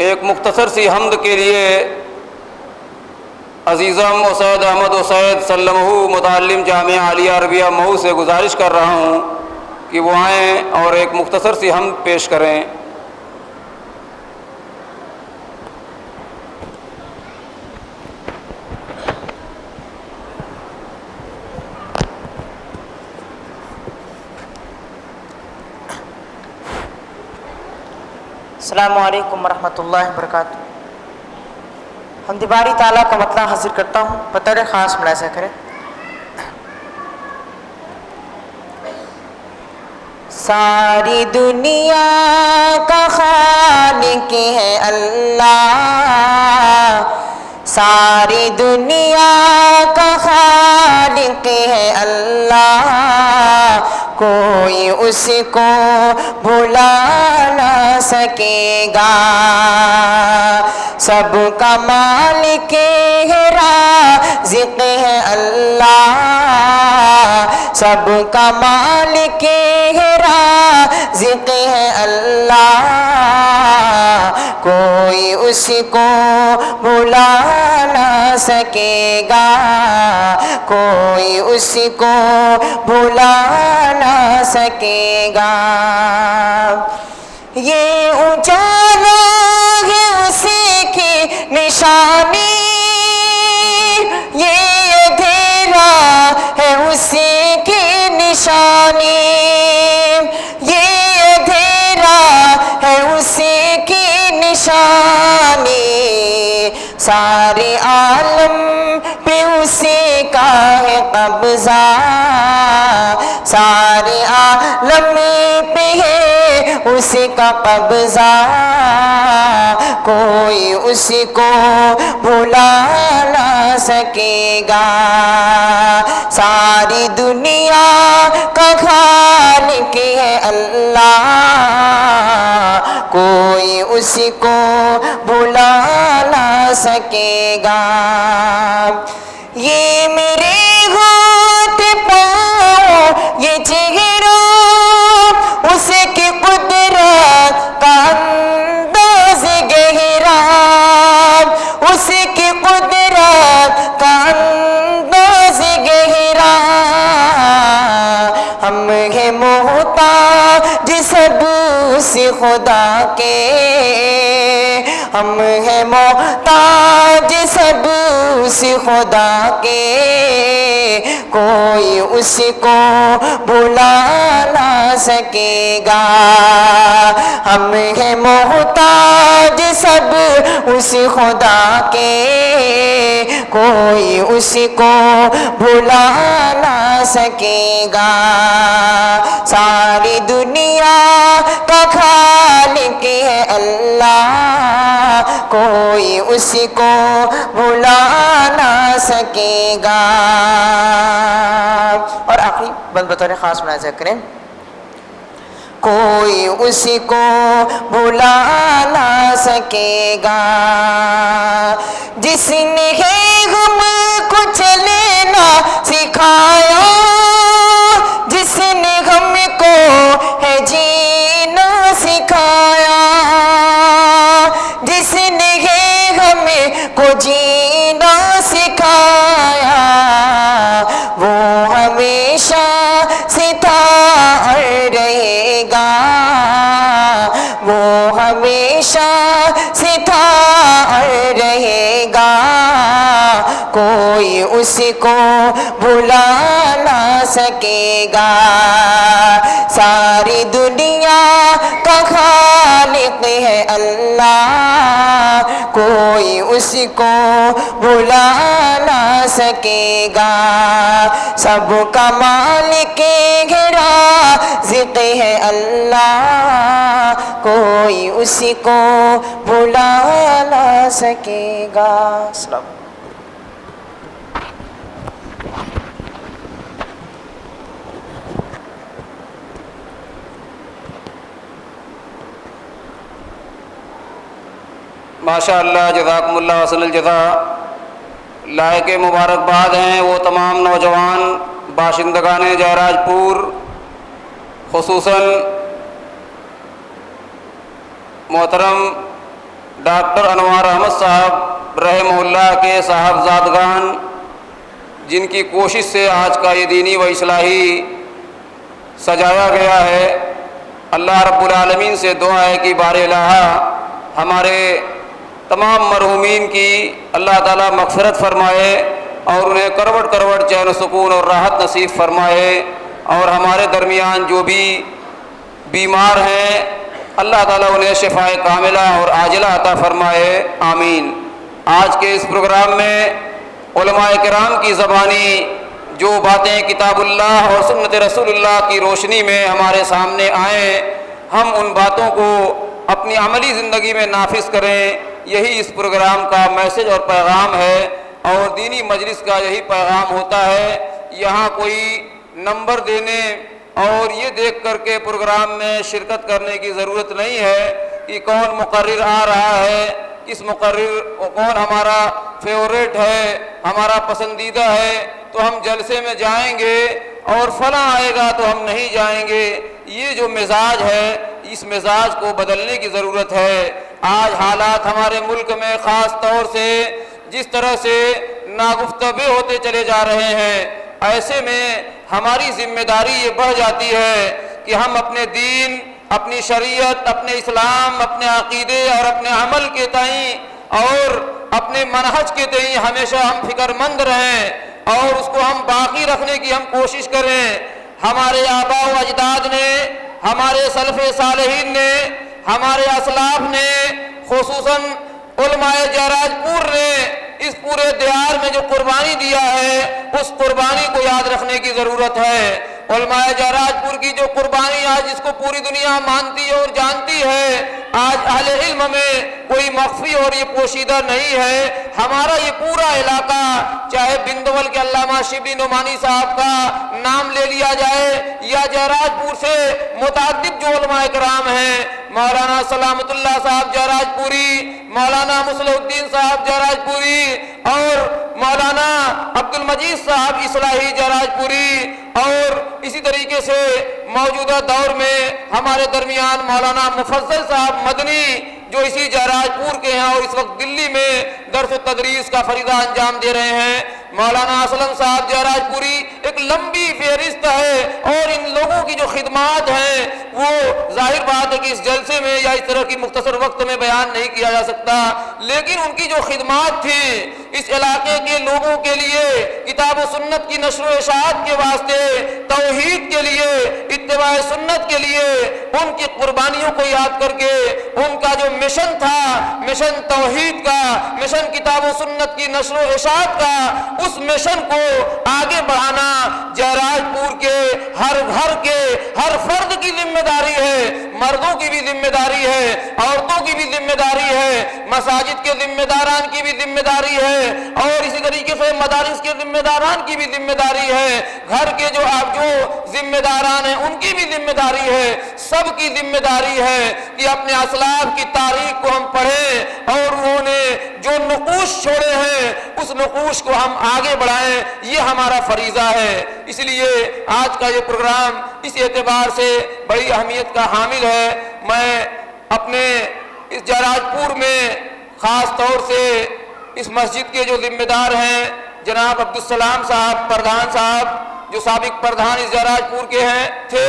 ایک مختصر سی حمد کے لیے عزیزم اسید احمد اسید سلمہ متعلم جامعہ عالیہ عربیہ مئو سے گزارش کر رہا ہوں کہ وہ آئیں اور ایک مختصر سی حمد پیش کریں۔ السلام علیکم ورحمۃ اللہ وبرکاتہ۔ حمد باری تعالیٰ کا مطلع حاضر کرتا ہوں، بطور خاص ملاحظہ کریں۔ ساری دنیا کا خالق ہے اللہ، ساری دنیا کا خالق ہے اللہ، کوئی اس کو بھلا نہ سکے گا، سب کا مالک ہے رازق ہے اللہ، سب کا مالک ہے رازق ہے اللہ، کوئی اس کو بھلا نہ سکے گا، کوئی اس کو بھلا نہ سکے گا۔ یہ اجالا ہے اسی کی نشانی، یہ اندھیرا ہے اسی کی نشانی، یہ اندھیرا ہے اسی کی نشانی، سارے عالم پہ اسی کا ہے قبضہ، سارے عالم پہ ہے اسی کا قبضہ، کوئی اسی کو بھلا نہ سکے گا، ساری دنیا کا خالق ہے اللہ، کوئی اسی کو بھلا نہ سکے گا۔ یہ میرے ہاتھ پاؤں یہ چہرہ اس کی قدرت کا انداز گہرا، اس کی قدرت کا انداز گہرا، ہم ہیں محتاج سب سے خدا کے، ہم ہیں محتاج سب سے خدا کے، کوئی اس کو بھلا نہ سکے گا، ہم ہیں محتاج سب اس خدا کے، کوئی اس کو بھلا نہ سکے گا، ساری دنیا کا خالق ہے اللہ، کوئی اس کو بھلا نہ سکے گا۔ اور آخری بند بطور خاص ملاحظہ کریں، کوئی اس کو بھلا نہ سکے گا، جس نے ہے غم کو چلنا سکھایا، جس نے غم کو ہے جینا سکھایا، جس نے ہے غم کو جینا سکھایا، وہ ہمیشہ ستار رہے گا، وہ ہمیشہ ستار رہے گا، کوئی اس کو بھلا نہ سکے گا، ساری دنیا کا خالق ہے اللہ، کوئی اس کو بھلا نہ سکے گا، سب کا مالک ہے رازق ہے اللہ، کوئی اس کو بھلا نہ سکے گا۔ السلام ماشاء اللہ، جزاکم اللہ حسن الجزا۔ لائق مبارکباد ہیں وہ تمام نوجوان باشندگان جہراج پور، خصوصاً محترم ڈاکٹر انوار احمد صاحب رحمہ اللہ کے صاحبزادگان، جن کی کوشش سے آج کا یہ دینی و اصلاحی سجایا گیا ہے، اللہ رب العالمین سے دعا ہے کہ بار الہ ہمارے تمام مرحومین کی اللہ تعالیٰ مغفرت فرمائے اور انہیں کروٹ کروٹ چین و سکون اور راحت نصیب فرمائے، اور ہمارے درمیان جو بھی بیمار ہیں اللہ تعالیٰ انہیں شفاء کاملہ اور عاجلہ عطا فرمائے، آمین۔ آج کے اس پروگرام میں علماء کرام کی زبانی جو باتیں کتاب اللہ اور سنت رسول اللہ کی روشنی میں ہمارے سامنے آئیں، ہم ان باتوں کو اپنی عملی زندگی میں نافذ کریں، یہی اس پروگرام کا میسج اور پیغام ہے، اور دینی مجلس کا یہی پیغام ہوتا ہے۔ یہاں کوئی نمبر دینے اور یہ دیکھ کر کے پروگرام میں شرکت کرنے کی ضرورت نہیں ہے کہ کون مقرر آ رہا ہے، کس مقرر کون ہمارا فیورٹ ہے، ہمارا پسندیدہ ہے تو ہم جلسے میں جائیں گے، اور فلاں آئے گا تو ہم نہیں جائیں گے۔ یہ جو مزاج ہے، اس مزاج کو بدلنے کی ضرورت ہے۔ آج حالات ہمارے ملک میں خاص طور سے جس طرح سے ناگفتگو ہوتے چلے جا رہے ہیں، ایسے میں ہماری ذمہ داری یہ بڑھ جاتی ہے کہ ہم اپنے دین، اپنی شریعت، اپنے اسلام، اپنے عقیدے اور اپنے عمل کے تئیں اور اپنے منہج کے تئیں ہمیشہ ہم فکر مند رہیں، اور اس کو ہم باقی رکھنے کی ہم کوشش کریں۔ ہمارے آباء و اجداد نے، ہمارے سلف صالحین نے، ہمارے اسلاف نے، خصوصاً علماء جہراج پور نے اس پورے دیار میں جو قربانی دیا ہے، اس قربانی کو یاد رکھنے کی ضرورت ہے۔ علماء جہراج پور کی جو قربانی آج جس کو پوری دنیا مانتی اور جانتی ہے، آج اہل علم میں کوئی مخفی اور یہ پوشیدہ نہیں ہے۔ ہمارا یہ پورا علاقہ، چاہے بندول کے علامہ شبلی نعمانی صاحب کا نام لے لیا جائے، یا جہراج پور سے متعدد جو علماء کرام ہیں، مولانا سلامت اللہ صاحب جہراج پوری، مولانا مصلح الدین صاحب جہراج پوری، اور مولانا عبد المجید صاحب اصلاحی جہراج پوری، اور اسی طریقے سے موجودہ دور میں ہمارے درمیان مولانا مفضل صاحب مدنی جو اسی جہراج پور کے ہیں اور اس وقت دلی میں درس و تدریس کا فریضہ انجام دے رہے ہیں، مولانا اسلم صاحب جہراج پوری، ایک لمبی فہرست ہے، اور ان لوگوں کی جو خدمات ہیں وہ ظاہر بات ہے کہ اس جلسے میں یا اس طرح کی مختصر وقت میں بیان نہیں کیا جا سکتا، لیکن ان کی جو خدمات تھیں اس علاقے کے لوگوں کے لیے، کتاب و سنت کی نشر و اشاعت کے واسطے، توحید کے لیے، اتباع سنت کے لیے، ان کی قربانیوں کو یاد کر کے ان کا جو مشن تھا، مشن توحید کا، مشن کتاب و سنت کی نشر و اشاعت کا، اس مشن کو آگے بڑھانا جہراج پور کے ہر گھر کے ہر فرد کی ذمہ داری ہے، مردوں کی بھی ذمہ داری ہے، عورتوں کی بھی ذمہ داری ہے، مساجد کے ذمہ داران کی بھی ذمہ داری ہے، اور اسی طریقے سے مدارس کے ذمہ داران کی بھی ذمہ داری ہے، گھر کے جو ذمہ داران ہیں ان کی بھی ذمہ داری ہے، سب کی ذمہ داری ہے کہ اپنے اسلاف کی تاریخ کو ہم پڑھیں، اور انہوں نے جو نقوش چھوڑے ہیں اس نقوش کو ہم آگے بڑھائیں، یہ ہمارا فریضہ ہے۔ اس لیے آج کا یہ پروگرام اس اعتبار سے بڑی اہمیت کا حامل ہے۔ میں اپنے اس جہراج پور میں خاص طور سے اس مسجد کے جو ذمہ دار ہیں جناب عبدالسلام صاحب پردھان صاحب، جو سابق پردھان اس جہراج پور کے تھے،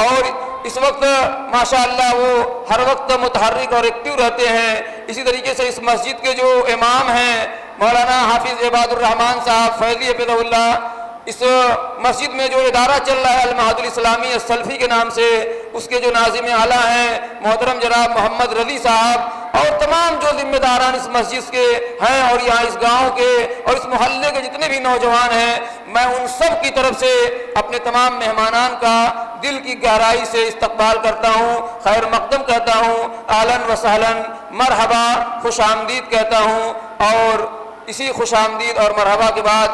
اور اس وقت ماشاءاللہ وہ ہر وقت متحرک اور ایکٹیو رہتے ہیں۔ اسی طریقے سے اس مسجد کے جو امام ہیں مولانا حافظ عباد الرحمان صاحب فیضی حفظہ اللہ، اس مسجد میں جو ادارہ چل رہا ہے المعہد الاسلامی السلفی کے نام سے، اس کے جو ناظم اعلیٰ ہیں محترم جناب محمد رضی صاحب، اور تمام جو ذمہ داران اس مسجد کے ہیں اور یہاں اس گاؤں کے اور اس محلے کے جتنے بھی نوجوان ہیں، میں ان سب کی طرف سے اپنے تمام مہمانان کا دل کی گہرائی سے استقبال کرتا ہوں، خیر مقدم کہتا ہوں، اہلاً و سہلاً، مرحبا، خوش آمدید کہتا ہوں، اور اسی خوش آمدید اور مرحبا کے بعد